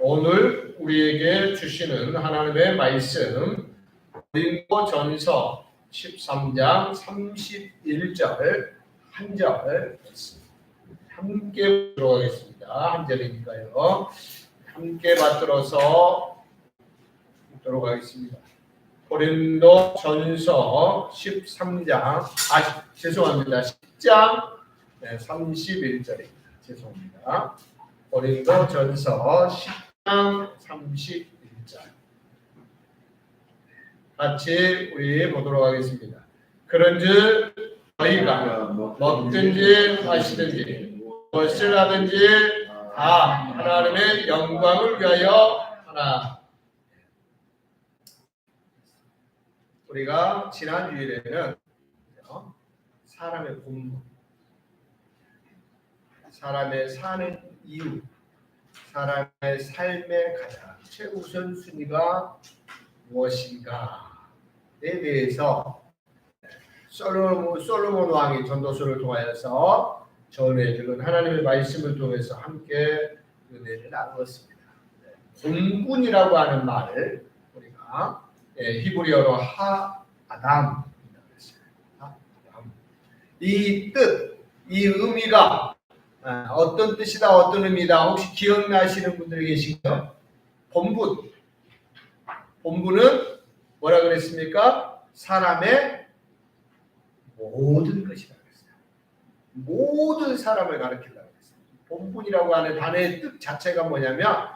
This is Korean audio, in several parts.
오늘 우리에게 주시는 하나님의 말씀 고린도전서 13장 31절 한 절 함께 들어가겠습니다. 한 절이니까요. 함께 받들어서 보도록 하겠습니다. 고린도전서 13장 죄송합니다. 10장 31절입니다. 죄송합니다. 고린도전서 10장 31절 같이 우리 보도록 하겠습니다. 그런즉 너희가 먹든지 마시든지 무엇을 하든지 다 하나님의 영광을 위하여 하라. 우리가 지난 주일에는 사람의 본분, 사람의 사는 이유, 사람의 삶의 가장 최우선순위가 무엇인가에 대해서 솔로몬 왕이 전도서를 통하여서 전해주는 하나님의 말씀을 통해서 함께 은혜를 나누었습니다. 본분이라고 하는 말을 우리가 히브리어로 하아담, 이 뜻, 이 의미가 어떤 뜻이다, 어떤 의미다 혹시 기억나시는 분들이 계신가요? 본분은 뭐라 그랬습니까? 사람의 모든 것이라고 했어요. 모든 사람을 가리킨다고 했어요. 본분이라고 하는 단어의 뜻 자체가 뭐냐면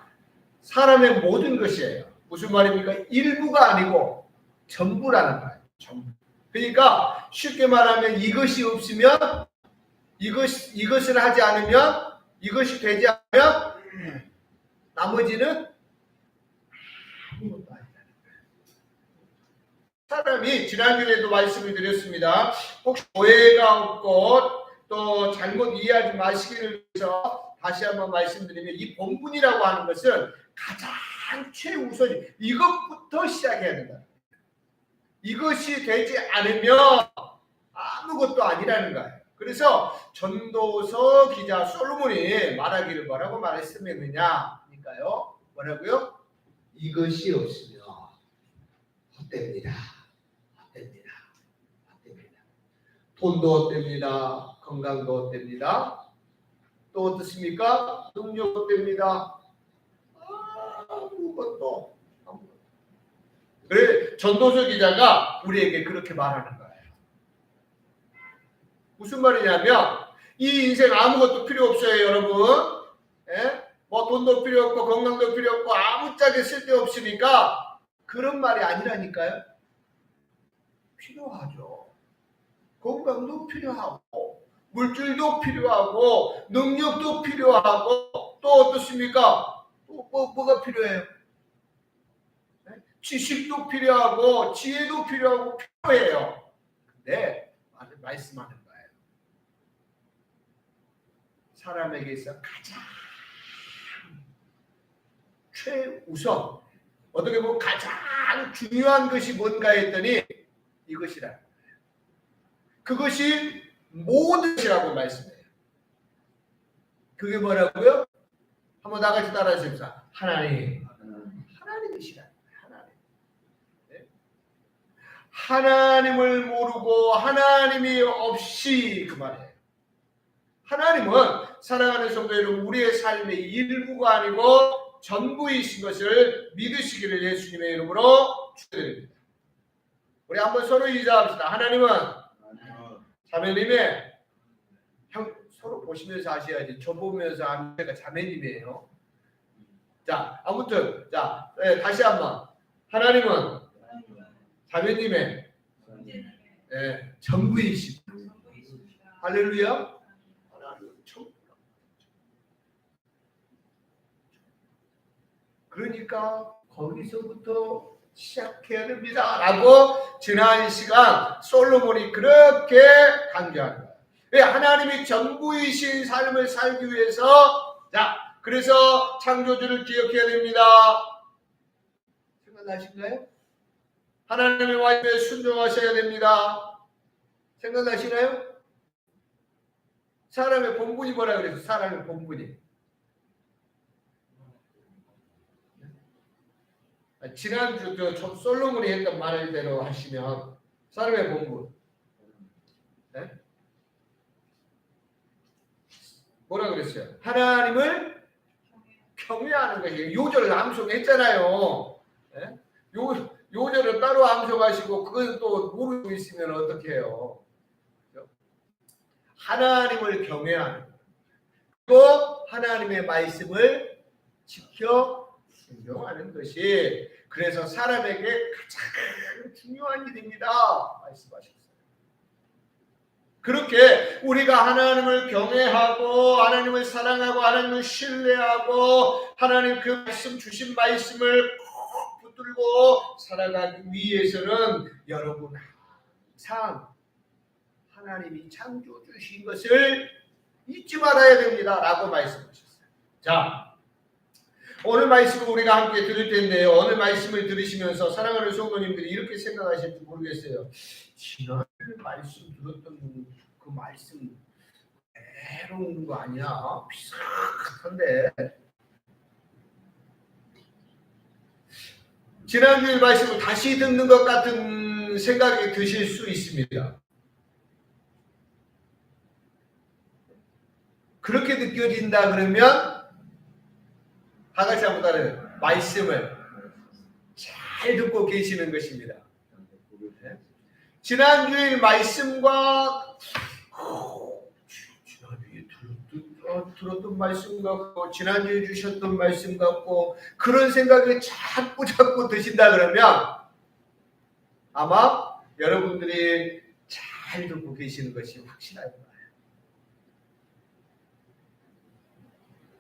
사람의 모든 것이에요. 무슨 말입니까? 일부가 아니고 전부라는 말이에요. 전부. 그러니까 쉽게 말하면 이것이 없으면 이것을 하지 않으면 이것이 되지 않으면 나머지는 아무것도 아니라는 거예요. 사람이 지난주에도 말씀을 드렸습니다. 혹시 오해가 없고 또 잘못 이해하지 마시기를 위해서 다시 한번 말씀드리면 이 본분이라고 하는 것은 가장 최우선이 이것부터 시작해야 된다. 이것이 되지 않으면 아무것도 아니라는 거예요. 그래서 전도서 기자 솔로몬이 말하기를 뭐라고 말했으면느냐? 그러니까요. 뭐라고요? 이것이 없으면 헛됩니다. 헛됩니다. 헛됩니다. 돈도 헛됩니다. 건강도 헛됩니다. 또 어떻습니까? 능력도 헛됩니다. 아무것도. 그래 전도서 기자가 우리에게 그렇게 말하는 거예요. 무슨 말이냐면 이 인생 아무것도 필요 없어요, 여러분. 뭐 돈도 필요 없고 건강도 필요 없고 아무짝에 쓸데없으니까 그런 말이 아니라니까요. 필요하죠. 건강도 필요하고 물질도 필요하고 능력도 필요하고 또 어떻습니까? 또 뭐가 필요해요? 지식도 필요하고 지혜도 필요하고 필요해요. 근데 말씀하는 거예요. 사람에게 있어 가장 최우선 어떻게 보면 가장 중요한 것이 뭔가 했더니 이것이라. 그것이 모든 것이라고 말씀해요. 그게 뭐라고요? 한번 나같이 따라하십시오. 하나님이시라. 하나님을 모르고 하나님이 없이 그 말이에요. 하나님은 사랑하는 성도 여러분 우리의 삶의 일부가 아니고 전부이신 것을 믿으시기를 예수님의 이름으로 축원드립니다. 우리 한번 서로 인사합시다. 하나님은 자매님의 서로 보시면서 하셔야지. 저 보면서 하면 제가 자매님이에요. 자 아무튼 다시 한번 하나님은 자매님의 전부이십니다. 할렐루야. 그러니까 거기서부터 시작해야 됩니다. 라고 지난 시간 솔로몬이 그렇게 강조한 거예요. 왜? 하나님이 전부이신 삶을 살기 위해서 그래서 창조주를 기억해야 됩니다. 생각나신가요? 하나님의 말씀에 순종하셔야 됩니다. 생각나시나요? 사람의 본분이 뭐라 그랬어요? 사람의 본분이 지난주 솔로몬이 했던 말대로 하시면 사람의 본분 네? 뭐라 그랬어요? 하나님을 경외하는 것이에요. 요절을 암송했잖아요. 네? 요절을 따로 암송하시고 그걸 또 모르고 있으면 어떻게 해요? 하나님을 경외하는 그리고 하나님의 말씀을 지켜 순종하는 것이 그래서 사람에게 가장 중요한 일입니다. 말씀하셨어요. 그렇게 우리가 하나님을 경외하고 하나님을 사랑하고 하나님을 신뢰하고 하나님 그 말씀 주신 말씀을 꼭 붙들고 살아가기 위해서는 여러분 항상 하나님이 창조 주신 것을 잊지 말아야 됩니다. 라고 말씀하셨어요. 자, 오늘 말씀을 우리가 함께 들을 텐데요. 오늘 말씀을 들으시면서 사랑하는 성도님들이 이렇게 생각하실지 모르겠어요. 지난 말씀 들었던 그 말씀 괴로운 거 아니야? 비슷한데. 지난주의 말씀을 다시 듣는 것 같은 생각이 드실 수 있습니다. 그렇게 느껴진다 그러면 다 같이 한번 따라해요. 말씀을 잘 듣고 계시는 것입니다. 지난주의 말씀과 지난주에 들었던 말씀 같고 지난주에 주셨던 말씀 같고 그런 생각이 자꾸 드신다 그러면 아마 여러분들이 잘 듣고 계시는 것이 확실할 거예요.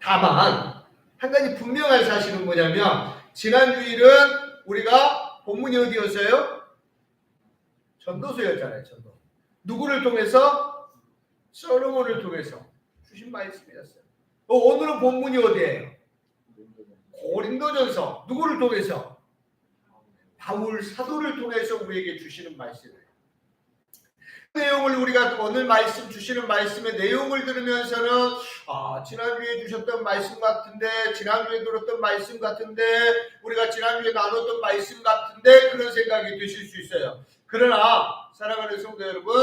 다만 한 가지 분명한 사실은 뭐냐면 지난주일은 우리가 본문이 어디였어요? 전도서였잖아요. 전도. 누구를 통해서? 솔로몬을 통해서 주신 말씀이었어요. 오늘은 본문이 어디예요? 고린도전서. 누구를 통해서? 바울 사도를 통해서 우리에게 주시는 말씀이에요. 그 내용을 우리가 오늘 말씀 주시는 말씀의 내용을 들으면서는 지난주에 주셨던 말씀 같은데 지난주에 들었던 말씀 같은데 우리가 지난주에 나눴던 말씀 같은데 그런 생각이 드실 수 있어요. 그러나 사랑하는 성도 여러분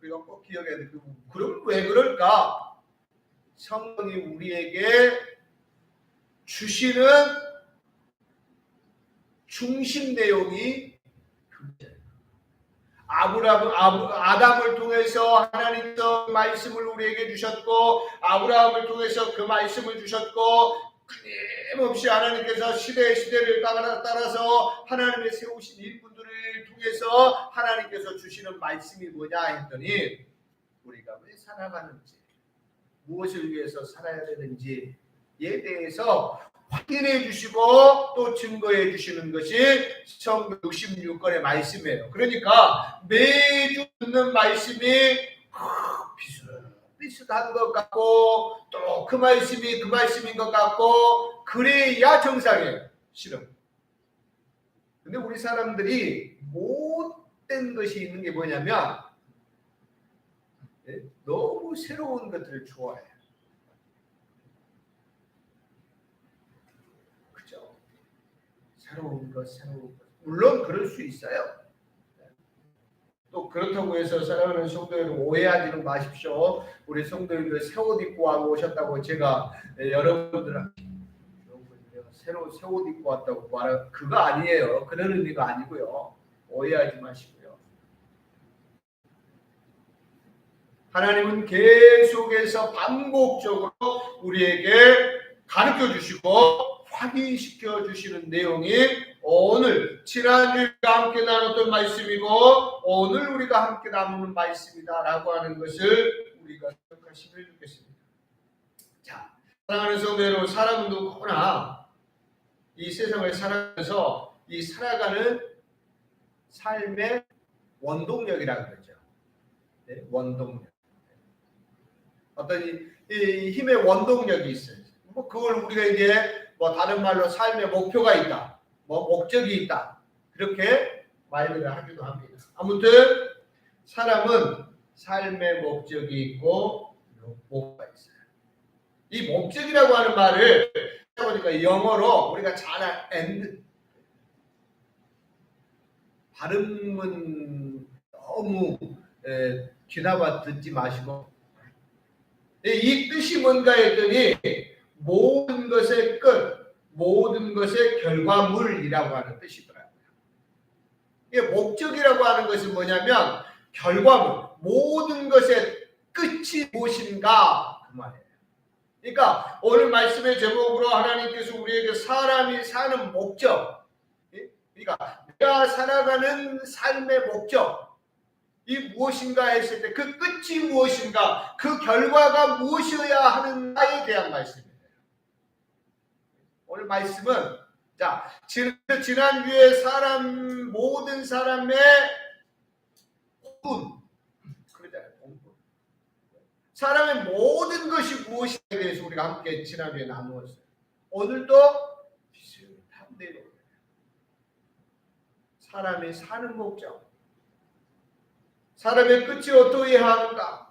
우리가 꼭 기억해야 돼요. 그럼 왜 그럴까? 성령이 우리에게 주시는 중심 내용이 아담을 통해서 하나님께서 말씀을 우리에게 주셨고 아브라함을 통해서 그 말씀을 주셨고 끊임없이 하나님께서 시대를 따라서 하나님의 세우신 일꾼들을 통해서 하나님께서 주시는 말씀이 뭐냐 했더니 우리가 왜 살아가는지 무엇을 위해서 살아야 되는지에 대해서 확인해 주시고 또 증거해 주시는 것이 성경 66권의 말씀이에요. 그러니까 매주 듣는 말씀이 비슷한 것 같고 또 그 말씀이 그 말씀인 것 같고 그래야 정상이에요. 실은. 근데 우리 사람들이 못된 것이 있는 게 뭐냐면 너무 새로운 것들을 좋아해요. 그죠? 새로운 것. 물론 그럴 수 있어요. 또 그렇다고 해서 사랑하는 성도들 오해하지는 마십시오. 우리 성도님들 새 옷 입고 오셨다고 제가 여러분들한테 새로 새 옷 입고 왔다고 말할 그거 아니에요. 그런 의미가 아니고요. 오해하지 마시고요. 하나님은 계속해서 반복적으로 우리에게 가르쳐 주시고 확인시켜 주시는 내용이 오늘 지난주에 함께 나눴던 말씀이고 오늘 우리가 함께 나누는 말씀이다라고 하는 것을 우리가 기억하시면 좋겠습니다. 자, 사랑하는 성도 여러분, 사람은 누구나 이 세상을 살아가면서 이 살아가는 삶의 원동력이라고 그러죠. 네, 원동력. 어떤 이 힘의 원동력이 있어요. 뭐 그걸 우리가 이제 뭐 다른 말로 삶의 목표가 있다, 뭐 목적이 있다 그렇게 말을 하기도 합니다. 아무튼 사람은 삶의 목적이 있고 목표가 있어요. 이 목적이라고 하는 말을 보니까 영어로 우리가 잘 발음은 너무 귀나봐 듣지 마시고 이 뜻이 뭔가 했더니 모든 것의 끝, 모든 것의 결과물이라고 하는 뜻이더라고요. 이게 목적이라고 하는 것은 뭐냐면 결과물, 모든 것의 끝이 무엇인가 그 말이에요. 그러니까 오늘 말씀의 제목으로 하나님께서 우리에게 사람이 사는 목적, 그러니까 내가 살아가는 삶의 목적 이 무엇인가 했을 때 그 끝이 무엇인가, 그 결과가 무엇이어야 하는가에 대한 말씀이에요. 오늘 말씀은 자 지난주에 모든 사람의 돈, 그러잖아요. 사람의 모든 것이 무엇인가에 대해서 우리가 함께 지난주에 나누었어요. 오늘도 비슷한 대로 사람이 사는 목적, 사람의 끝이 어떠해야 하는가,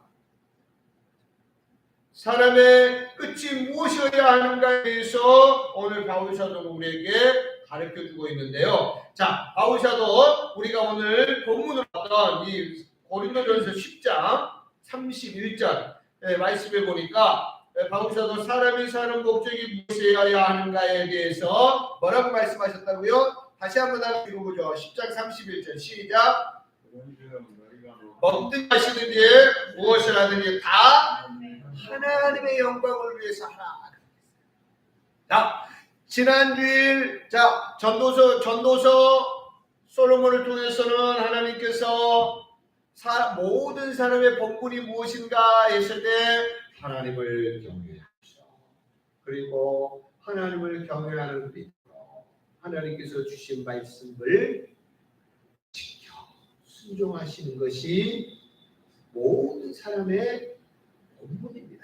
사람의 끝이 무엇이어야 하는가에 대해서 오늘 바울 사도는 우리에게 가르쳐주고 있는데요. 자, 바울 사도 우리가 오늘 본문으로 봤던 이 고린도전서 10장 31절 말씀해 보니까 바울 사도 사람이 사는 목적이 무엇이어야 하는가에 대해서 뭐라고 말씀하셨다고요? 다시 한번 읽어보죠. 10장 31절 시작. 먹든 마시든지 무엇을 하든지 다 하나님의 영광을 위해서 하라. 자, 지난주일 전도서 솔로몬을 통해서는 하나님께서 모든 사람의 본분이 무엇인가 했을 때 하나님을 경외하시오. 그리고 하나님을 경외하는 우리 하나님께서 주신 말씀을 지켜 순종하시는 것이 모든 사람의 본분입니다.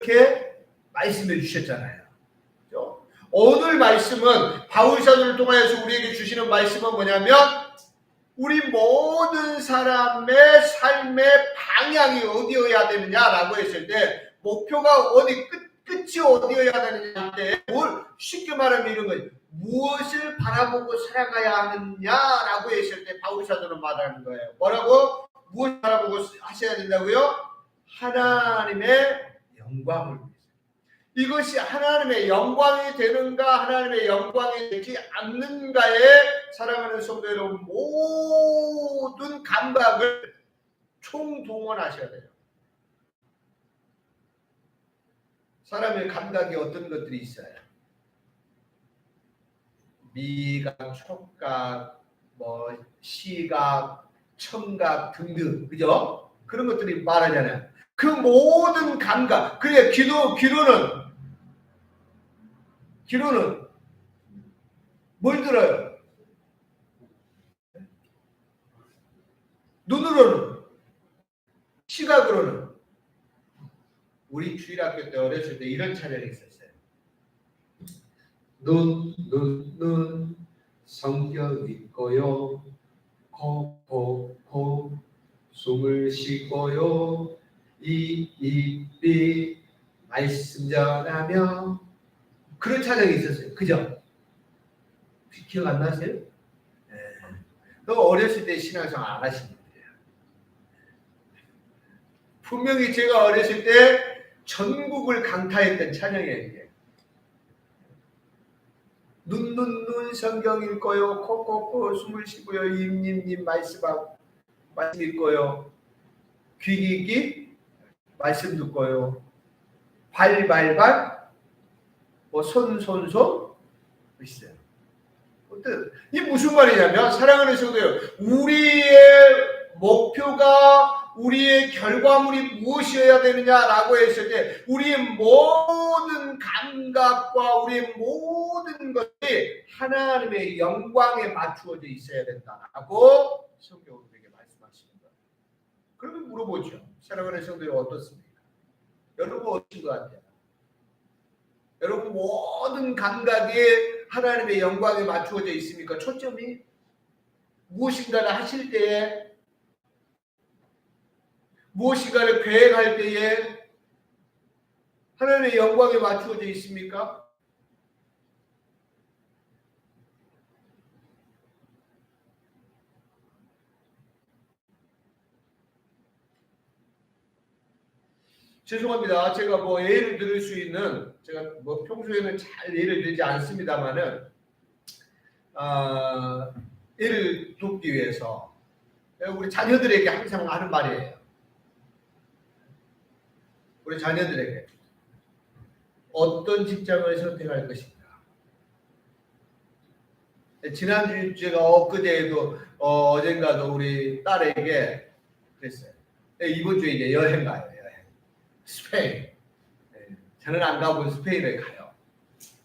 이렇게 말씀해 주셨잖아요. 그렇죠? 오늘 말씀은 바울 사도를 통해서 우리에게 주시는 말씀은 뭐냐면 우리 모든 사람의 삶의 방향이 어디여야 되느냐라고 했을 때 목표가 끝이 어디여야 되느냐 할 때 뭘 쉽게 말하면 이런 거예요. 무엇을 바라보고 살아가야 하느냐라고 했을 때 바울 사도는 말하는 거예요. 뭐라고? 무엇을 바라보고 하셔야 된다고요? 하나님의 영광을 위해서. 이것이 하나님의 영광이 되는가 하나님의 영광이 되지 않는가에 살아가는 성도 여러분 모든 감각을 총동원하셔야 돼요. 사람의 감각이 어떤 것들이 있어요? 미각, 촉각, 시각, 청각 등등, 그죠? 그런 것들이 말하잖아요. 그 모든 감각, 그래 귀로는 뭘 들어요? 눈으로는, 시각으로는. 우리 주일학교 때 어렸을 때 이런 찬양이 있었어요. 눈 성경 읽고요. 코 숨을 쉬고요. 입이 말씀 전하며. 그런 찬양이 있었어요. 그죠? 기억 안 나세요? 네. 너 어렸을 때 신앙생활 안 하신 분이에요. 분명히 제가 어렸을 때 전국을 강타했던 찬양이에요. 이게. 눈 성경 읽고요. 코 숨을 쉬고요. 입 말씀 읽고요. 귀 말씀 듣고요. 발 손 있어요. 이 무슨 말이냐면 사랑하는 성도요. 우리의 목표가 우리의 결과물이 무엇이어야 되느냐라고 했을 때 우리의 모든 감각과 우리의 모든 것이 하나님의 영광에 맞추어져 있어야 된다라고 성경은 우리에게 말씀하시는 거예요. 그러면 물어보죠. 사랑하는 성도들 어떻습니까? 여러분 어떠신 것 같아요? 여러분 모든 감각이 하나님의 영광에 맞추어져 있습니까? 초점이 무엇인가를 하실 때에 무엇인가를 계획할 때에 하나님의 영광에 맞추어져 있습니까? 죄송합니다. 제가 뭐 예를 들을 수 있는, 제가 뭐 평소에는 잘 예를 들지 않습니다만은, 예를 돕기 위해서 우리 자녀들에게 항상 하는 말이에요. 우리 자녀들에게 어떤 직장을 선택할 것인가. 지난주 제가 엊그제에도 어젠가도 우리 딸에게 그랬어요. 이번 주에 이제 여행 가요. 여행. 스페인. 저는 안 가본 스페인에 가요.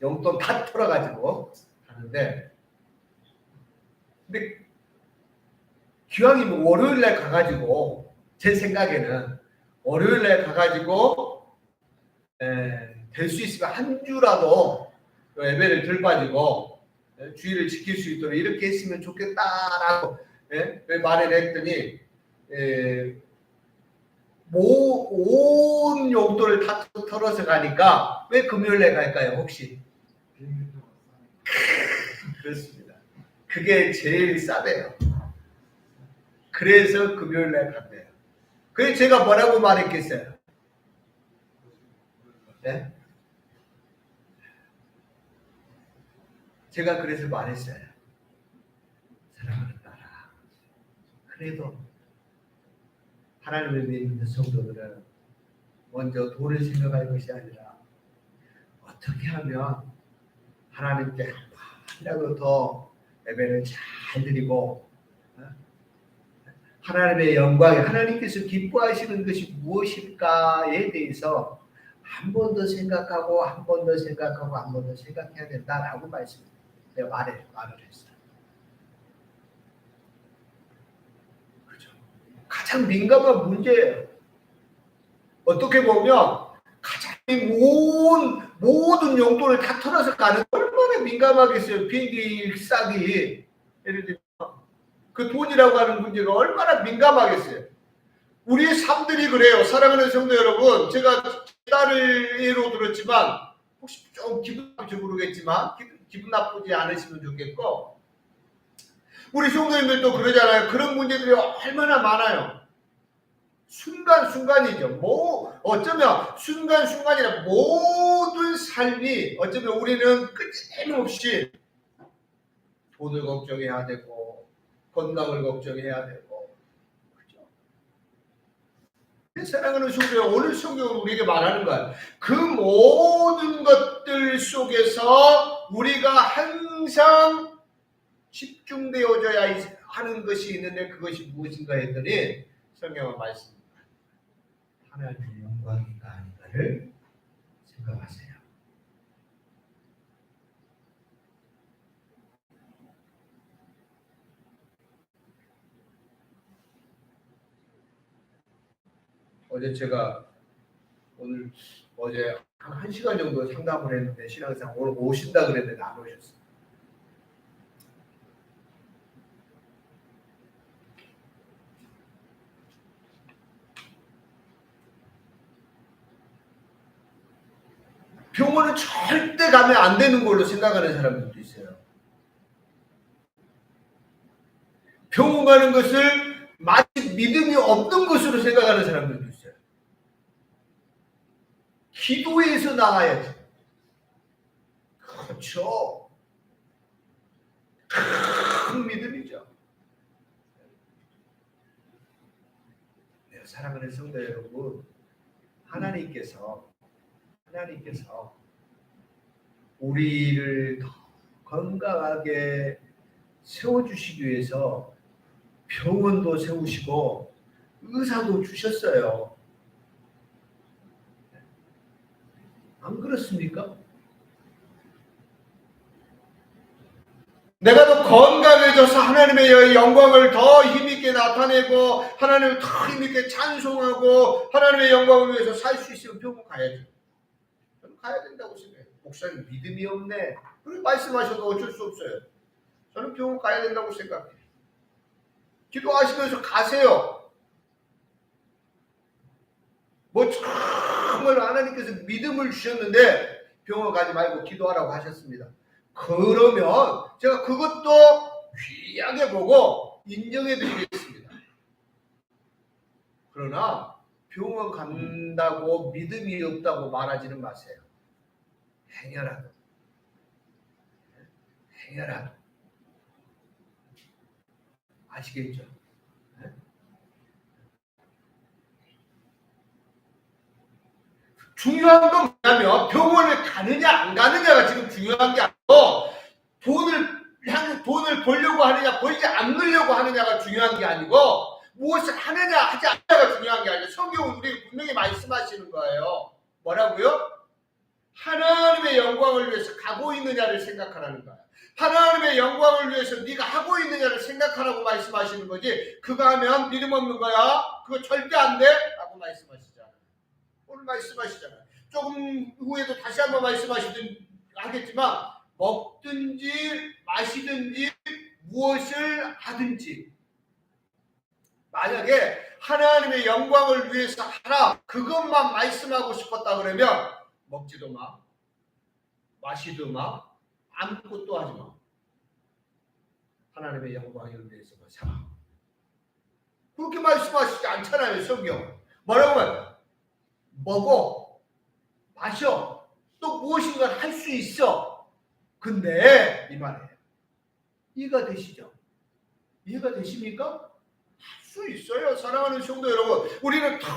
용돈 다 털어가지고 가는데, 근데 기왕이면 월요일날 가가지고, 제 생각에는 월요일날 가가지고 될 수 있으면 한 주라도 예배를 덜 빠지고 주의를 지킬 수 있도록 이렇게 했으면 좋겠다라고 말을 했더니, 온 용돈을 다 털어서 가니까 왜 금요일에 갈까요? 혹시? 그렇습니다. 그게 제일 싸대요. 그래서 금요일에 간대요. 그래서 제가 뭐라고 말했겠어요? 네? 제가 그래서 말했어요. 사랑하는 딸아, 그래도 하나님을 믿는 성도들은 먼저 돈을 생각할 것이 아니라 어떻게 하면 하나님께 한라도 더 예배를 잘 드리고 하나님의 영광에, 하나님께서 기뻐하시는 것이 무엇일까에 대해서 한 번 더 생각하고 한 번 더 생각하고 한 번 더 생각해야 된다라고 내가 말을 했어요. 그렇죠. 가장 민감한 문제예요. 어떻게 보면 가장 모든 용돈을 다 털어서 가는, 얼마나 민감하겠어요. 비행기 싸기, 예를 들면 그 돈이라고 하는 문제가 얼마나 민감하겠어요. 우리의 삶들이 그래요. 사랑하는 성도 여러분, 제가 딸을 예로 들었지만 혹시 좀 기분 나쁘지 모르겠지만 기분 나쁘지 않으시면 좋겠고, 우리 성도님들도 그러잖아요. 그런 문제들이 얼마나 많아요. 순간순간이죠. 어쩌면 순간순간이라 모든 삶이, 어쩌면 우리는 끊임없이 돈을 걱정해야 되고 건강을 걱정해야 되고, 그죠? 사랑하는 성도여, 오늘 성경은 우리에게 말하는 거야. 그 모든 것들 속에서 우리가 항상 집중되어져야 하는 것이 있는데, 그것이 무엇인가 했더니 성경은 말씀, 하나님의 영광인가 아닌가를 생각하세요. 어제 한 1시간 정도 상담을 했는데, 신앙상 오늘 오신다 그랬는데 안 오셨어요. 병원은 절대 가면 안 되는 걸로 생각하는 사람들도 있어요. 병원 가는 것을 마치 믿음이 없는 것으로 생각하는 사람들도 있어요. 기도에서 나와야지. 그렇죠. 큰 믿음이죠. 네, 사랑하는 성도 여러분, 하나님께서 우리를 더 건강하게 세워주시기 위해서 병원도 세우시고 의사도 주셨어요. 안 그렇습니까? 내가 더 건강해져서 하나님의 영광을 더 힘있게 나타내고 하나님을 더 힘있게 찬송하고 하나님의 영광을 위해서 살 수 있으면 병원 가야죠. 저는 가야 된다고 생각해요. 목사님 믿음이 없네, 그렇게 말씀하셔도 어쩔 수 없어요. 저는 병원 가야 된다고 생각해요. 기도하시면서 가세요. 정말 하나님께서 믿음을 주셨는데 병원 가지 말고 기도하라고 하셨습니다. 그러면 제가 그것도 귀하게 보고 인정해 드리겠습니다. 그러나 병원 간다고 믿음이 없다고 말하지는 마세요. 행여라도. 아시겠죠? 중요한 건 뭐냐면 병원을 가느냐 안 가느냐가 지금 중요한 게 아니고 돈을 벌려고 하느냐 벌지 않으려고 하느냐가 중요한 게 아니고 무엇을 하느냐 하지 않느냐가 중요한 게 아니고 성경은 우리 분명히 말씀하시는 거예요. 뭐라고요? 하나님의 영광을 위해서 가고 있느냐를 생각하라는 거야. 하나님의 영광을 위해서 네가 하고 있느냐를 생각하라고 말씀하시는 거지. 그거 하면 믿음 없는 거야. 그거 절대 안 돼. 라고 말씀하시잖아요. 오늘 말씀하시잖아요. 조금 후에도 다시 한번 하겠지만 먹든지 마시든지 무엇을 하든지 만약에 하나님의 영광을 위해서 하라 그것만 말씀하고 싶었다 그러면 먹지도 마, 마시도 마, 아무것도 하지 마. 하나님의 영광을 위해서만 살아. 그렇게 말씀하시지 않잖아요, 성경. 뭐라고 하면 먹어, 마셔, 또 무엇인가 할 수 있어. 근데 이 말이에요. 이해가 되시죠? 이해가 되십니까? 할 수 있어요. 사랑하는 성도 여러분. 우리는 더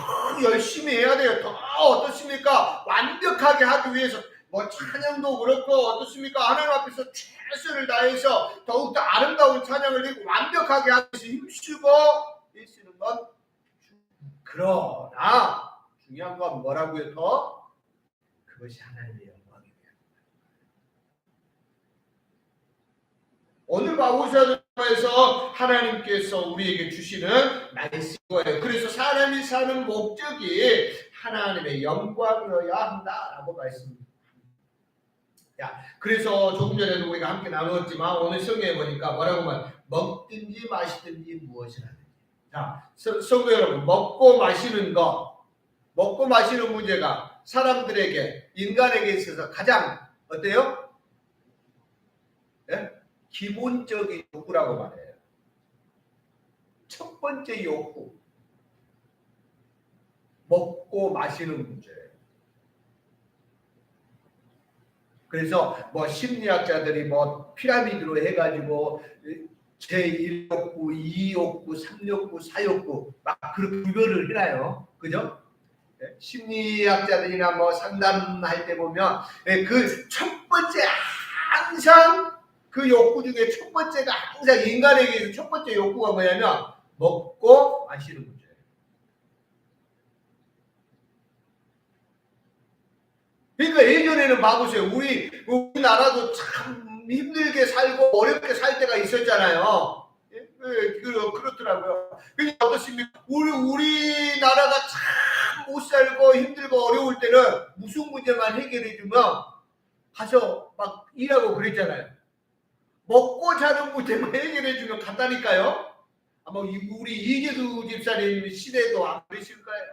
열심히 해야 돼요. 더 어떻습니까? 완벽하게 하기 위해서 뭐 찬양도 그렇고 어떻습니까? 하나님 앞에서 최선을 다해서 더욱더 아름다운 찬양을 드리고 완벽하게 하기 위해서 힘쓰고 있는 건 그러나 중요한 건 뭐라고요? 더 그것이 하나님의 영광이에요. 오늘 바울사도에서 하나님께서 우리에게 주시는 말씀이에요. 그래서 사람이 사는 목적이 하나님의 영광이어야 한다라고 말씀합니다. 그래서 조금 전에도 우리가 함께 나누었지만 오늘 성경에 보니까 뭐라고 하면 먹든지 마시든지 무엇을 하든지. 자, 성도 여러분, 먹고 마시는 문제가 사람들에게 인간에게 있어서 가장 어때요? 네? 기본적인 욕구라고 말해요. 첫 번째 욕구. 먹고 마시는 문제예요. 그래서 뭐 심리학자들이 뭐 피라미드로 해가지고 제1욕구, 2욕구, 3욕구, 4욕구 막 그렇게 구별을 해놔요. 그죠? 심리학자들이나 뭐 상담할 때 보면 그 첫 번째 항상 그 욕구 중에 첫 번째가 항상 인간에게 첫 번째 욕구가 뭐냐면 먹고 마시는 문제예요. 그러니까 예전에는 봐보세요. 우리나라도 참 힘들게 살고 어렵게 살 때가 있었잖아요. 그렇더라고요. 그러니까 어떻습니까? 우리나라가 참 못 살고 힘들고 어려울 때는 무슨 문제만 해결해주면 가서 막 일하고 그랬잖아요. 먹고 자는 문제만 해결해주면 간다니까요. 아마 우리 이재두 집사님 시대도 안 그러실 거예요.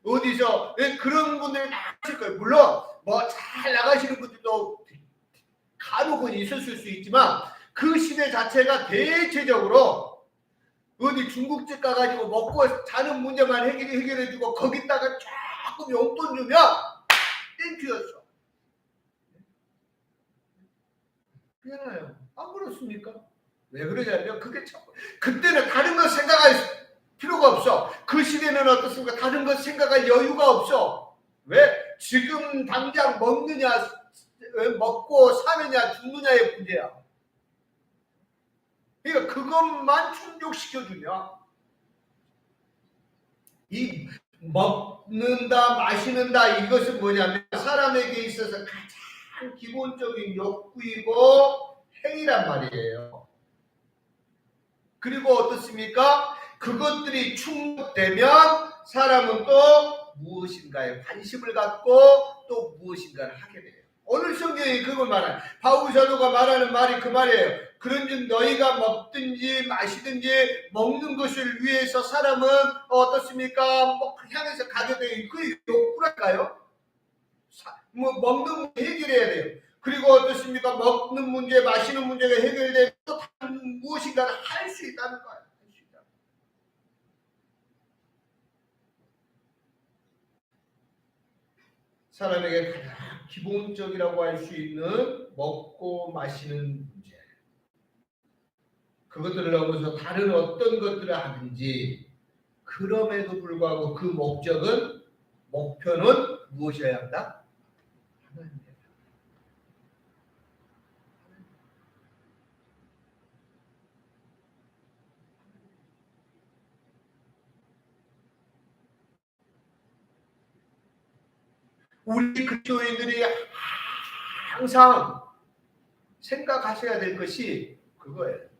어디서 그런 분들 많으실 거예요. 물론 뭐 잘 나가시는 분들도 간혹은 있었을 수 있지만 그 시대 자체가 대체적으로 어디 중국집 가가지고 먹고 자는 문제만 해결해주고 거기다가 조금 용돈 주면 땡큐였어. 그잖아요. 안 그렇습니까? 왜 그러냐면 그게 참 그때는 다른 거 생각할 필요가 없어. 그 시대는 어떻습니까? 다른 거 생각할 여유가 없어. 왜? 지금 당장 먹고 사느냐 죽느냐의 문제야. 그러니까 그것만 충족시켜주면 이 먹는다 마시는다 이것은 뭐냐면 사람에게 있어서 가장 기본적인 욕구이고 행위란 말이에요. 그리고 어떻습니까? 그것들이 충족되면 사람은 또 무엇인가에 관심을 갖고 또 무엇인가를 하게 돼요. 오늘 성경이 그걸 말하는 바울 사도가 말하는 말이 그 말이에요. 그런즉 너희가 먹든지 마시든지 먹는 것을 위해서 사람은 어떻습니까? 향해서 가게 돼요. 그 욕구랄까요? 먹는 문제 해결해야 돼요. 그리고 어떻습니까? 먹는 문제, 마시는 문제가 해결되면 또 다른 무엇인가를 할 수 있다는 거예요. 사람에게 가장 기본적이라고 할 수 있는 먹고 마시는 문제. 그것들을 넘어서 다른 어떤 것들을 하든지 그럼에도 불구하고 그 목표는 무엇이어야 한다? 하나님이다. 우리 그리스도인들이 항상 생각하셔야 될 것이 그거예요.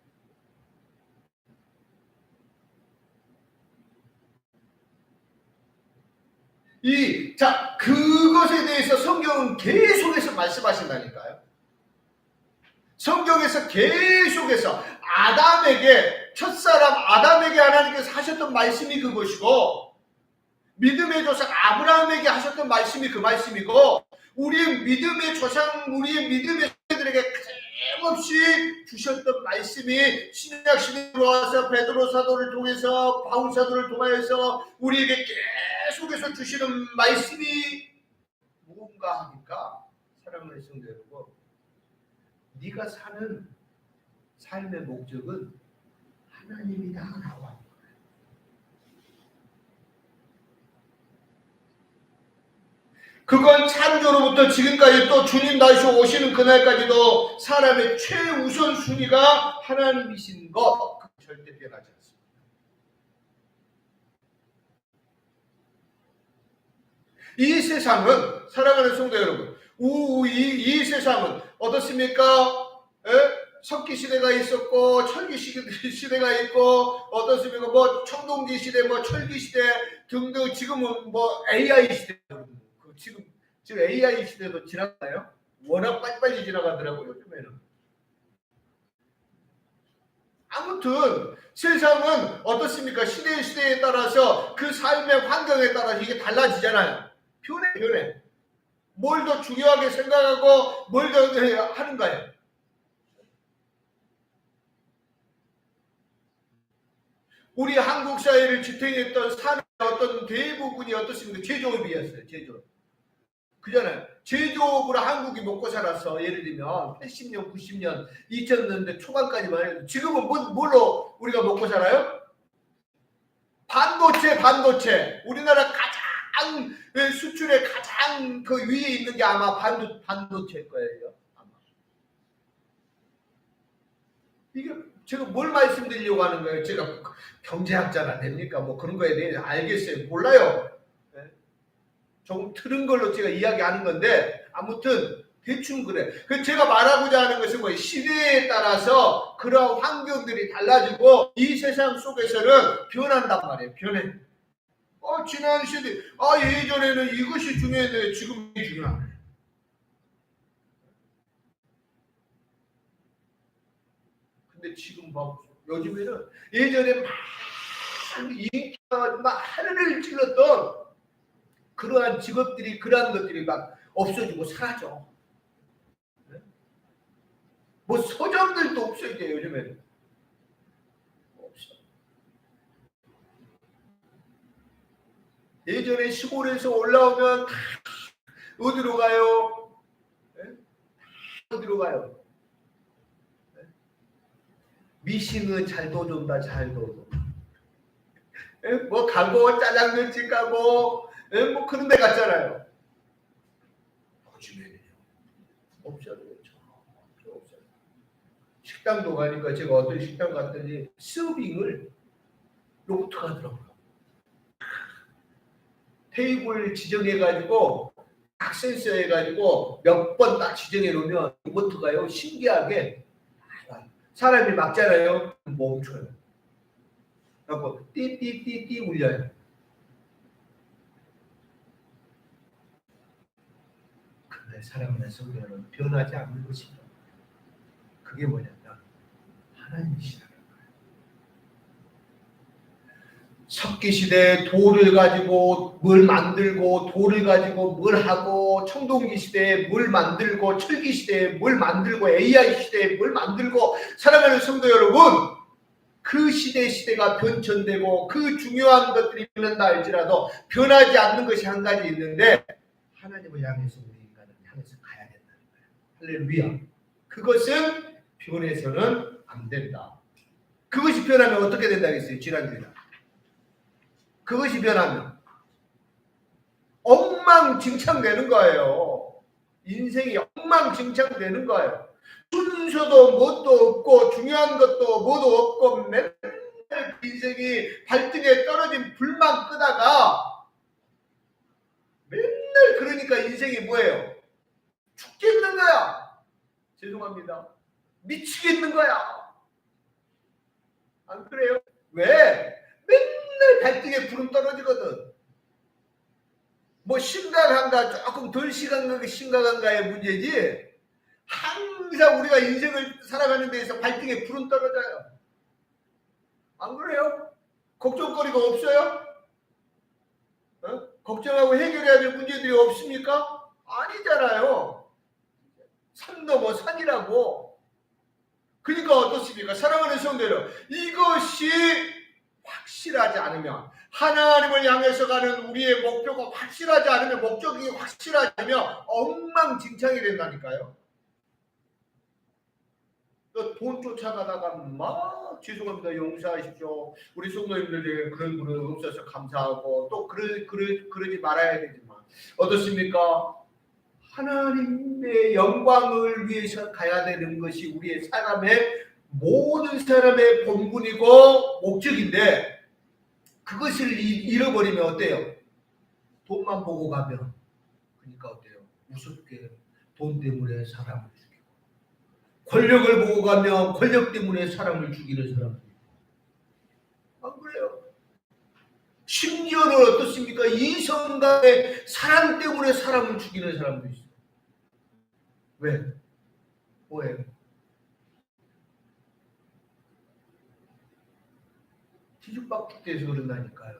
그것에 대해서 성경은 계속해서 말씀하신다니까요. 성경에서 계속해서 첫사람 아담에게 하나님께서 하셨던 말씀이 그것이고, 믿음의 조상 아브라함에게 하셨던 말씀이 그 말씀이고, 우리의 믿음의 조상, 우리의 믿음의 세대들에게 끊임없이 주셨던 말씀이 신약시대에 들어와서 베드로 사도를 통해서, 바울 사도를 통하여서 우리에게 계속해서 주시는 말씀이 무언가 하니까, 사랑하는 성도 여러분, 네가 사는 삶의 목적은 하나님이다 라고 합니다. 그건 창조로부터 지금까지 또 주님 다시 오시는 그날까지도 사람의 최우선 순위가 하나님이신 것, 절대 변하지 않습니다. 이 세상은, 사랑하는 성도 여러분, 이 세상은 어떻습니까? 석기 시대가 있었고 철기 시대가 있고 어떻습니까? 뭐 청동기 시대, 뭐 철기 시대 등등. 지금은 뭐 AI 시대. 지금 AI 시대도 지나가요? 워낙 빨리빨리 지나가더라고요, 요즘에는. 아무튼 세상은 어떻습니까? 시대에 따라서 그 삶의 환경에 따라서 이게 달라지잖아요. 변해. 뭘 더 중요하게 생각하고 뭘 더 하는가요? 우리 한국 사회를 지탱했던 산의 어떤 대부분이 어떻습니까? 제조업이었어요. 제조업. 그잖아요. 제조업으로 한국이 먹고 살았어. 예를 들면 80년, 90년, 2000년대 초반까지만 해도. 지금은 뭘로 우리가 먹고 살아요? 반도체. 우리나라 가장 수출에 가장 그 위에 있는 게 아마 반도체일 거예요. 아마. 이게 제가 뭘 말씀드리려고 하는 거예요? 제가 경제학자가 됩니까? 뭐 그런 거에 대해 알겠어요. 몰라요. 조금 틀은 걸로 제가 이야기하는 건데, 아무튼 대충 그래. 제가 말하고자 하는 것은 뭐예요? 시대에 따라서 그런 환경들이 달라지고 이 세상 속에서는 변한단 말이에요. 변해. 지난 시대, 예전에는 이것이 중요했는데 지금 이게 중요하네. 근데 지금 요즘에는 예전에 막 인기가 막 하늘을 찔렀던 그러한 직업들이, 그러한 것들이 막 없어지고 사라져. 뭐 서점들도 없어 이제 요즘에는. 없어. 예전에 시골에서 올라오면 어디로 가요? 어디로 가요? 미싱은 잘 도준다, 잘 도줘. 뭐 가고 짜장면집 가고 뭐 그런 데 갔잖아요. 요즘에는요. 없어요. 식당도 가니까 제가 어떤 식당 갔더니 서빙을 로봇가 하더라고요. 테이블 지정해가지고 딱 센서해가지고 몇 번 딱 지정해 놓으면 로봇가요 신기하게 사람이 막잖아요. 멈춰요. 그리고 띠띠띠띠 울려요. 근데 사람의 성경은 변하지 않는 것입니다. 그게 뭐냐면 하나님이시라는 거예요. 석기시대에 돌을 가지고 뭘 만들고, 돌을 가지고 뭘 하고, 청동기 시대에 뭘 만들고, 철기 시대에 뭘 만들고, AI 시대에 뭘 만들고, 사랑하는 성도 여러분, 그 시대가 변천되고 그 중요한 것들이 변한다 할지라도 변하지 않는 것이 한 가지 있는데, 하나님을 향해서 우리 인간은 향해서 가야 된다는 거예요. 할렐루야. 그것은 변해서는 안 된다. 그것이 변하면 어떻게 된다겠어요? 지난주에. 그것이 변하면 엉망진창 되는 거예요. 인생이 엉망진창 되는 거예요. 순서도 뭣도 없고 중요한 것도 뭐도 없고 맨날 그 인생이 발등에 떨어진 불만 끄다가 맨날 그러니까 인생이 뭐예요? 죽겠는 거야. 죄송합니다. 미치겠는 거야. 안 그래요? 왜? 맨날 발등에 불은 떨어지거든. 뭐 심각한가 조금 덜 심각한가의 문제지 항상 우리가 인생을 살아가는 데에서 발등에 불은 떨어져요. 안 그래요? 걱정거리가 없어요? 걱정하고 해결해야 될 문제들이 없습니까? 아니잖아요. 산 넘어 산이라고. 그러니까 어떻습니까? 사랑하는 성도들, 이것이 확실하지 않으면, 하나님을 향해서 가는 우리의 목표가 확실하지 않으면, 목적이 확실하지 않으면 엉망진창이 된다니까요. 돈 쫓아가다가 막 죄송합니다. 용서하십시오. 우리 성도님들 그런 분은 없어서 감사하고 또 그러지 말아야 되지만 어떻습니까? 하나님의 영광을 위해서 가야 되는 것이 우리의 사람의 모든 사람의 본분이고 목적인데 그것을 잃어버리면 어때요? 돈만 보고 가면 그러니까 어때요? 우습게 돈 때문에 사람을 죽이고 권력을 보고 가면 권력 때문에 사람을 죽이는 사람들 안 그래요? 심지어는 어떻습니까? 이성간의 사랑 때문에 사람을 죽이는 사람도 있어요. 왜? 뭐예요? 뒤죽박죽돼서 그런다니까요.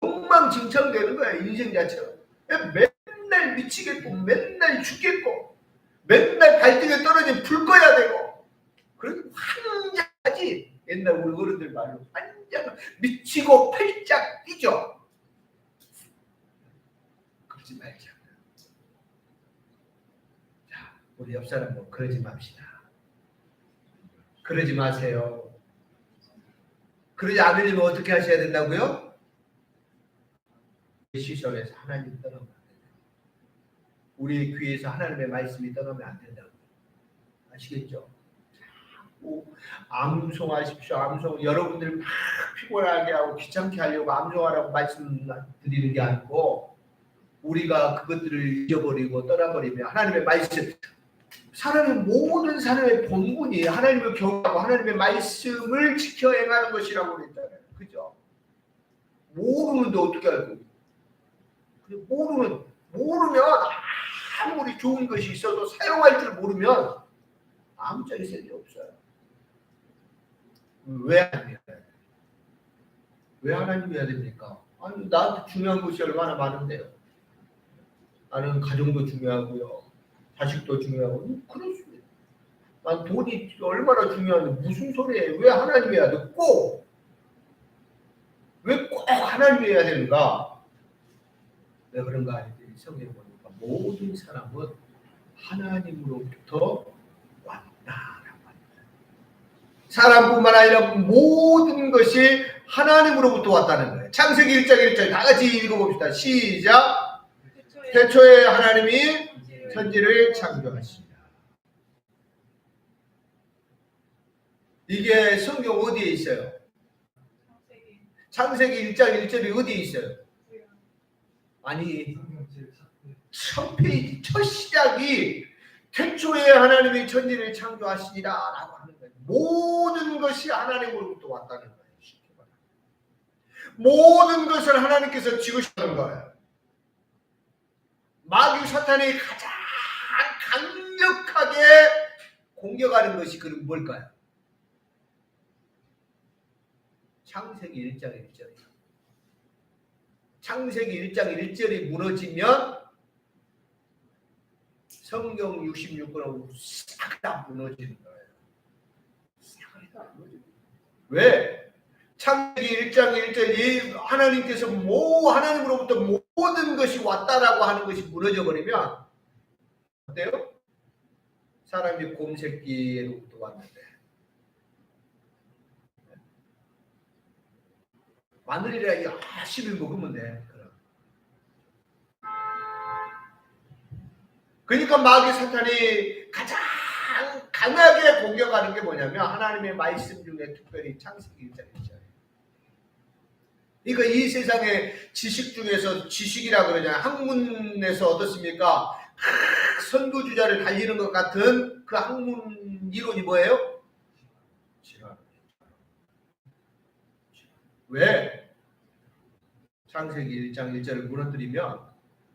엉망진창 되는 거야 인생 자체가. 맨날 미치겠고 맨날 죽겠고 맨날 발등에 떨어진 불 꺼야 되고 그런 환장하지. 옛날 우리 어른들 말로 환장 미치고 팔짝 뛰죠. 그러지 말자. 자, 우리 옆 사람 뭐 그러지 맙시다. 그러지 마세요. 그러지 않으려면 어떻게 하셔야 된다고요? 시선에서 하나님 떠나면 안 된다. 우리의 귀에서 하나님의 말씀이 떠나면 안 된다고. 아시겠죠? 암송하십시오. 암송 여러분들 막 피곤하게 하고 귀찮게 하려고 암송하라고 말씀드리는 게 아니고 우리가 그것들을 잊어버리고 떠나버리면 하나님의 말씀 모든 사람의 본분이 하나님을 경외하고 하나님의 말씀을 지켜 행하는 것이라고 그랬잖아요. 그죠? 모르는데 어떻게 알고? 모르면 아무리 좋은 것이 있어도 사용할 줄 모르면 아무 짝이 없어요. 왜 하나님이 해야 됩니까? 아니 나한테 중요한 것이 얼마나 많은데요. 나는 가정도 중요하고요. 자식도 중요하고 그렇습니다. 난 돈이 얼마나 중요한데 무슨 소리예요. 왜 하나님이 해야 돼? 왜 꼭 하나님이 해야 되는가? 왜 그런가 하는데 성경에 보니까 모든 사람은 하나님으로부터 왔다라고 합니다. 사람뿐만 아니라 모든 것이 하나님으로부터 왔다는 거예요. 창세기 1장 1절 다 같이 읽어봅시다. 시작. 태초에 하나님이 천지를 창조하시니라. 이게 성경 어디에 있어요? 창세기 1장 1절이 어디에 있어요? 아니 첫 페이지 첫 시작이 태초에 하나님이 천지를 창조하시니라 라고 하는 거예요. 모든 것이 하나님으로부터 왔다는 거예요. 모든 것을 하나님께서 지으시는 거예요. 마귀 사탄이 가장 강력하게 공격하는 것이 그럼 뭘까요? 창세기 1장 1절이에요. 창세기 1장 1절이 무너지면 성경 66권은 싹 다 무너지는 거예요. 싹 다 무너지는 거예요. 왜? 창세기 1장 1절 하나님께서 하나님으로부터 모든 것이 왔다라고 하는 것이 무너져 버리면 어때요? 사람이 곰새끼로부터 왔는데 마늘이라 열심히 먹으면 돼. 그러니까 마귀 사탄이 가장 강하게 공격하는 게 뭐냐면 하나님의 말씀 중에 특별히 창세기 1장이죠. 그러니까 이 세상의 지식 중에서 지식이라 그러잖아요. 학문에서 어떻습니까? 선구주자를 달리는 것 같은 그 학문 이론이 뭐예요? 왜? 창세기 1장 1절을 무너뜨리면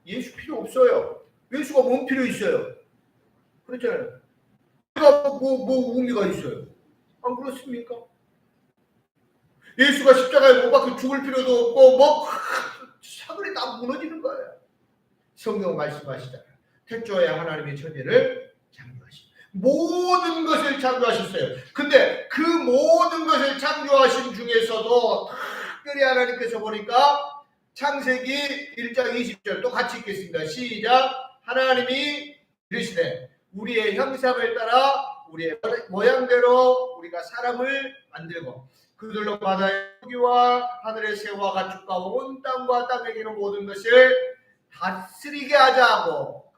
예수 필요 없어요. 예수가 뭔 필요 있어요? 그렇잖아요. 뭐 의미가 있어요? 안 그렇습니까? 예수가 십자가에 못 박혀 죽을 필요도 없고 사글이 다 무너지는 거예요. 성경 말씀하시잖아요. 태초에 하나님의 천지를 창조하신 모든 것을 창조하셨어요. 근데 그 모든 것을 창조하신 중에서도 특별히 하나님께서 보니까 창세기 1장 20절 또 같이 읽겠습니다. 시작. 하나님이 이르시되 우리의 형상을 따라 우리의 모양대로 우리가 사람을 만들고 그들로 바다의 고기와 하늘의 새와 가축과 온 땅과 땅에 기는 모든 것을 다스리게 하자고.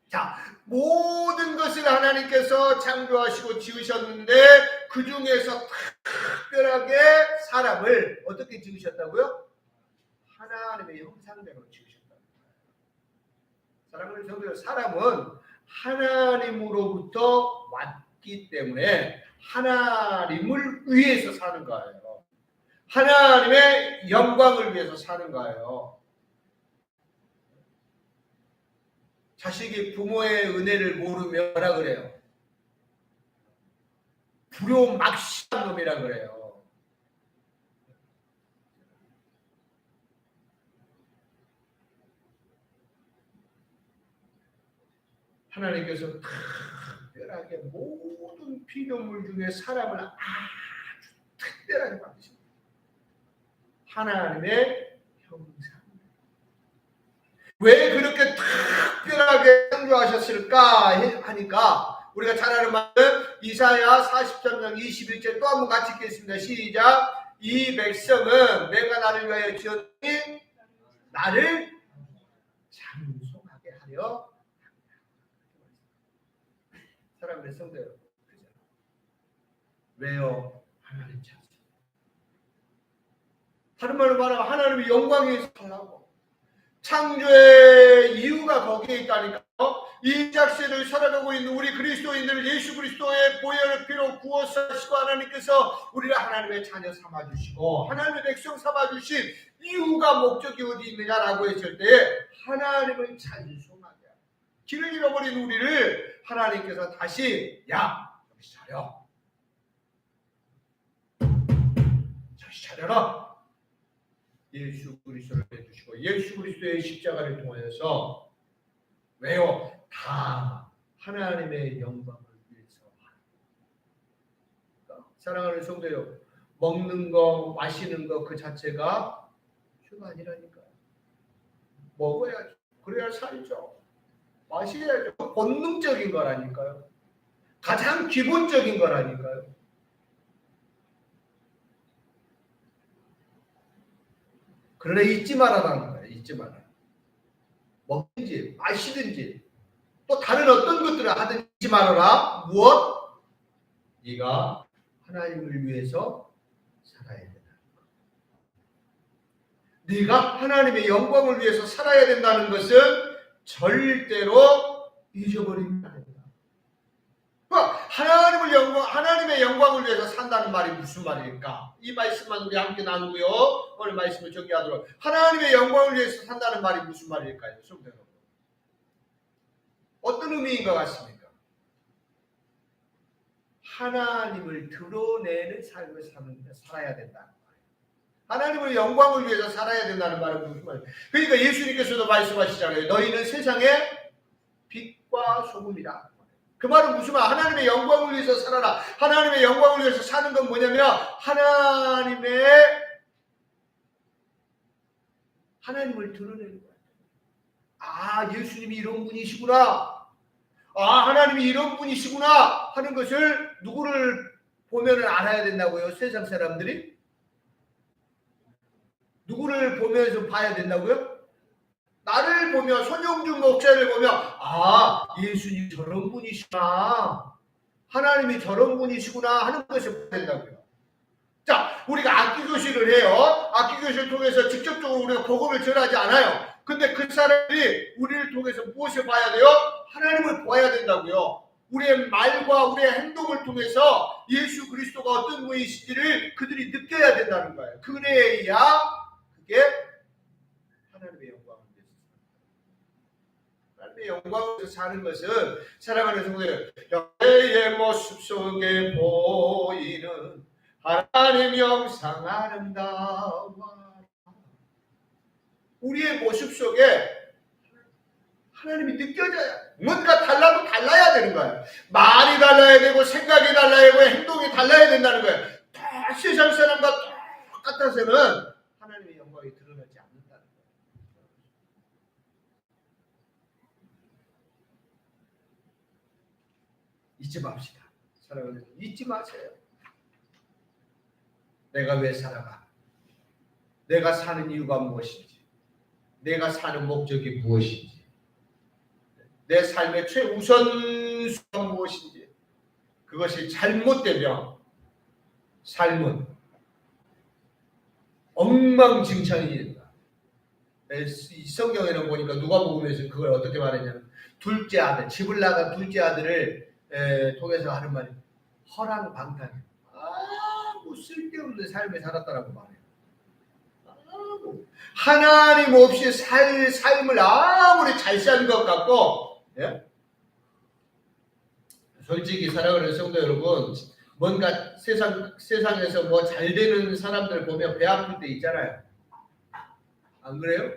자, 모든 것을 하나님께서 창조하시고 지으셨는데 그 중에서 특별하게 사람을 어떻게 지으셨다고요? 하나님의 형상대로 지으셨다고. 사랑하는 성도, 사람은 하나님으로부터 왔기 때문에 하나님을 위해서 사는 거예요. 하나님의 영광을 위해서 사는 거예요. 자식이 부모의 은혜를 모르면 뭐라 그래요? 불효막심한 놈이라 그래요. 하나님께서 특별하게 모든 피조물 중에 사람을 아주 특별하게 만드십니다. 하나님의 형상. 왜 그렇게 특별하게 창조하셨을까 하니까 우리가 잘 아는 말은 이사야 43장 21절 또 한번 같이 읽겠습니다. 시작. 이 백성은 내가 나를 위하여 지었으니 나를 찬송하게 하려. 사람의 성도요. 왜요? 하나님 찬송. 다른 말로 말하면 하나님의 영광에 살라고. 창조의 이유가 거기에 있다니까요. 이 작세를 살아가고 있는 우리 그리스도인들 예수 그리스도의 보혈의 피로 구워서 하시고 하나님께서 우리를 하나님의 자녀 삼아주시고 하나님의 백성 삼아주신 이유가 목적이 어디 있느냐라고 했을 때 하나님을 찬송하게 하고 길을 잃어버린 우리를 하나님께서 다시 정신 차려. 정신 차려라. 예수 그리스도를 해주시고 예수 그리스도의 십자가를 통하여서 왜요? 다 하나님의 영광을 위해서 하는. 사랑하는 성도요, 먹는 거 마시는 거 그 자체가 죄가 아니라니까요. 먹어야죠. 그래야 살죠. 마셔야죠. 본능적인 거라니까요. 가장 기본적인 거라니까요. 그러나 잊지 말아라는 거예요. 잊지 마라. 먹든지 마시든지 또 다른 어떤 것들을 하든지 잊지 말아라. 무엇? 네가 하나님을 위해서 살아야 된다는 것. 네가 하나님의 영광을 위해서 살아야 된다는 것은 절대로 잊어버리면 안 된다. 하나님의 영광을 위해서 산다는 말이 무슨 말일까? 이 말씀만 우리 함께 나누고요. 오늘 말씀을 정리하도록. 하나님의 영광을 위해서 산다는 말이 무슨 말일까요? 성도 여러분. 어떤 의미인 것 같습니까? 하나님을 드러내는 삶을 살아야 된다는 말이에요. 하나님의 영광을 위해서 살아야 된다는 말은 무슨 말이에요? 그러니까 예수님께서도 말씀하시잖아요. 너희는 세상의 빛과 소금이다. 그 말은 무슨 말? 하나님의 영광을 위해서 살아라. 하나님의 영광을 위해서 사는 건 뭐냐면 하나님을 드러내는 거예요. 아, 예수님이 이런 분이시구나. 아, 하나님이 이런 분이시구나 하는 것을 누구를 보면 알아야 된다고요? 세상 사람들이? 누구를 보면서 봐야 된다고요? 나를 보며, 손영준 목사를 보며, 아, 예수님 저런 분이시구나, 하나님이 저런 분이시구나 하는 것을 봐야 된다고요. 자, 우리가 악기교실을 해요. 악기교실을 통해서 직접적으로 우리가 복음을 전하지 않아요. 근데 그 사람들이 우리를 통해서 무엇을 봐야 돼요? 하나님을 보아야 된다고요. 우리의 말과 우리의 행동을 통해서 예수 그리스도가 어떤 분이신지를 그들이 느껴야 된다는 거예요. 그래야 그게 하나님의 영광을 위해서, 하나님의 영광을 위해서 사는 것은, 살아가는 성도들, 영의 모습 속에 보이는 하나님 영상 아름다워. 우리의 모습 속에 하나님이 느껴져야, 뭔가 달라도 달라야 되는 거예요. 말이 달라야 되고 생각이 달라야 되고 행동이 달라야 된다는 거예요. 다 세상 사람과 똑같아서는 하나님의 영광이 드러나지 않는다는 거예요. 잊지 맙시다. 사랑하는, 잊지 마세요. 내가 왜 살아가? 내가 사는 이유가 무엇인지, 내가 사는 목적이 무엇인지, 내 삶의 최우선수가 무엇인지, 그것이 잘못되면 삶은 엉망진창이 된다. 이 성경에는 보니까 누가복음에서 그걸 어떻게 말했냐면, 둘째 아들, 집을 나간 둘째 아들을 통해서 하는 말이 허랑방탕, 아무 쓸데없는 삶을 살았다라고 말해요. 하나님 없이 살 삶을 아무리 잘 사는 것 같고, 예? 솔직히 사랑하는 성도 여러분, 뭔가 세상에서 뭐 잘 되는 사람들 보면 배 아플 때 있잖아요. 안 그래요?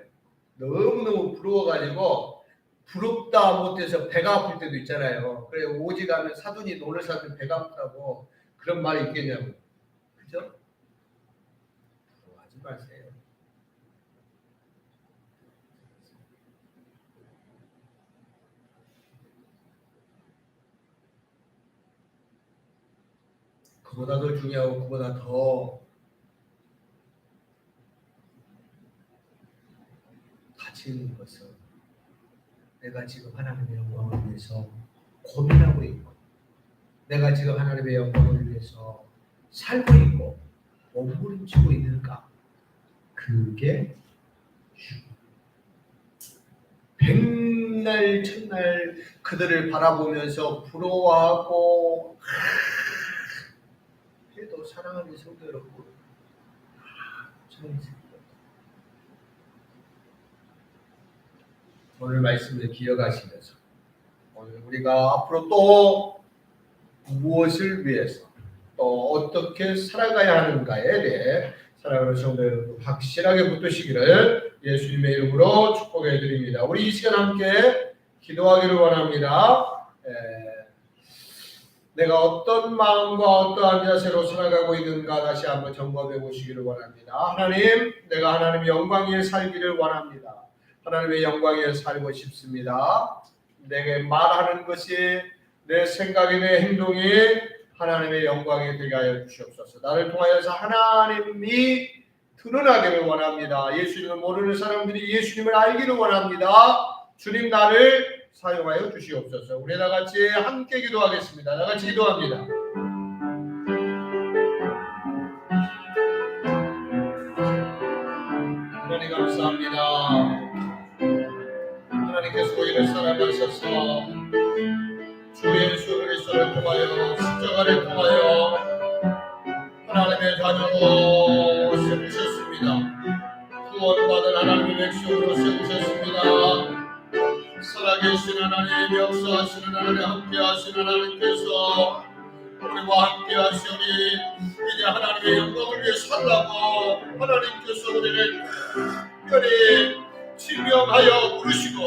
너무너무 부러워가지고 부럽다 못해서 배가 아플 때도 있잖아요. 그래, 오지가면 사돈이 노를 사면 배가 아프다고 그런 말이 있겠냐고. 그죠? 부러워하지 마세요. 그보다 더 중요하고 그보다 더 가치 있는 것은, 내가 지금 하나님의 영광을 위해서 고민하고 있고, 내가 지금 하나님의 영광을 위해서 살고 있고 몸부림치고 있는가, 그게 백날 천날 그들을 바라보면서 부러워하고 해도, 사랑하는 성도 여러분, 오늘 말씀을 기억하시면서 오늘 우리가 앞으로 또 무엇을 위해서 또 어떻게 살아가야 하는가에 대해 사랑하는 성도 여러분 확실하게 붙드시기를 예수님의 이름으로 축복해 드립니다. 우리 이 시간 함께 기도하기를 원합니다. 내가 어떤 마음과 어떠한 자세로 살아가고 있는가 다시 한번 점검해 보시기를 원합니다. 하나님, 내가 하나님의 영광 위에 살기를 원합니다. 하나님의 영광 위에 살고 싶습니다. 내게 말하는 것이, 내 생각이, 내 행동이 하나님의 영광에 되게 하여 주시옵소서. 나를 통하여서 하나님이 드러나기를 원합니다. 예수님을 모르는 사람들이 예수님을 알기를 원합니다. 주님, 나를 사용하여 주시옵소서. 우리 다 같이 함께 기도하겠습니다. 다 같이 기도합니다. 하나님 감사합니다. 하나님께서 우리를 사랑하셔서 주 예수 그리스도를 통하여, 십자가를 통하여 하나님의 자녀로 세우셨습니다. 구원받은 하나님의 백성으로 세우셨습니다. 살아계신 하나님, 역사하시는 하나님, 함께하시는 하나님께서 우리와 함께하시니 이제 하나님의 영광을 위해 살라고 하나님께서 우리를 특별히 지명하여 부르시고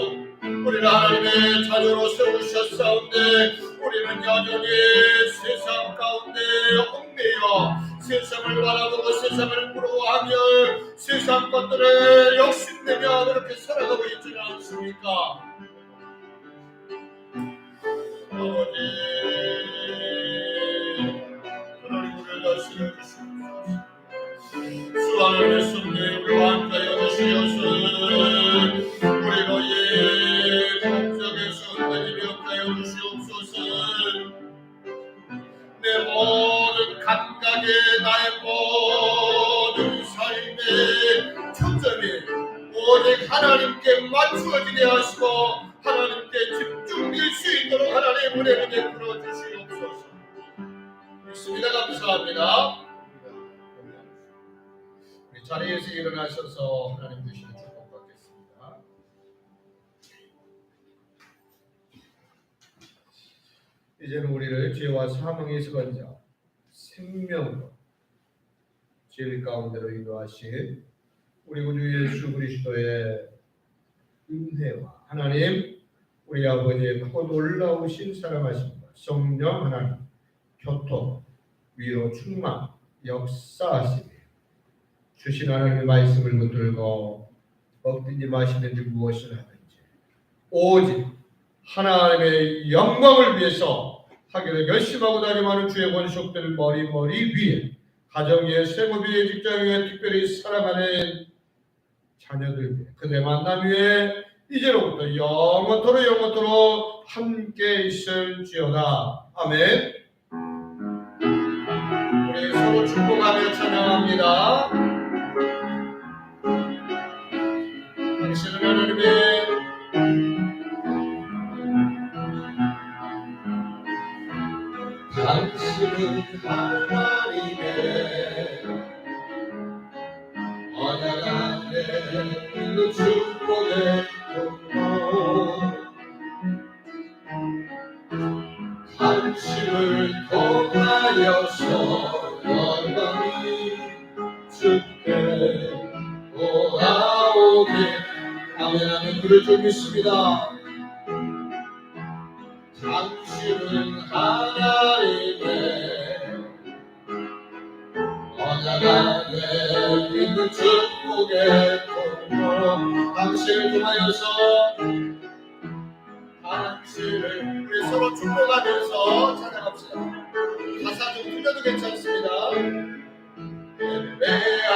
우리를 하나님의 자녀로 세우셨사온데, 우리는 여전히 세상 가운데 얽매여 세상을 바라보고 세상을 부러워하며 세상 것들을 욕심내며 그렇게 살아가고 있지는 않습니까? 아버지, 하나님 우리를 다스려 주시옵소서. 수많은 말씀들 우리와 함께하여 주시옵소서. 우리 너의 법적에서 하나님이 함께하여 주시옵소서. 내 모든 감각에 나의 모든 삶의 초점이 오직 하나님께 맞추어지게 하시고 하나님께 집중될 수 있도록 하나님 은혜를 베풀어 주시옵소서. 믿습니다. 감사합니다. 우리 자리에서 일어나셔서 하나님 주시는 축복 받겠습니다. 이제는 우리를 죄와 사망에서 건져 생명으로 질 가운데로 인도하신 우리 구주 예수 그리스도의 은혜와 하나님 우리 아버지의 크고 놀라우신 사랑하심과 성령 하나님 교통 위로 충만 역사하시며 주신 하나님의 말씀을 붙들고 먹든지 마시든지 무엇을 하든지 오직 하나님의 영광을 위해서 하기를 결심하고 다짐하는 주의 권속들 머리 위에 가정 위에 생업 위에 직장 위에 특별히 사랑하는 자녀들 위해 그대 만남 위에 이제로부터 영원토록 함께 있을지어다. 아멘. 우리 서로 축복하며 찬양합니다. 당신은 하나님의 당신은 하나님의 언약 안에 있는 축복의 통로 당신을 통하여서 영광이 주께 돌아오게 아멘 그를 좀 믿습니다. 당신은 하나님의 언약 안에 있는 축복의 통로 당신을 통하여서 당신을 우리 서로 축복하면서 찬양합시다. 가사 좀 틀려도 괜찮습니다. 예배하며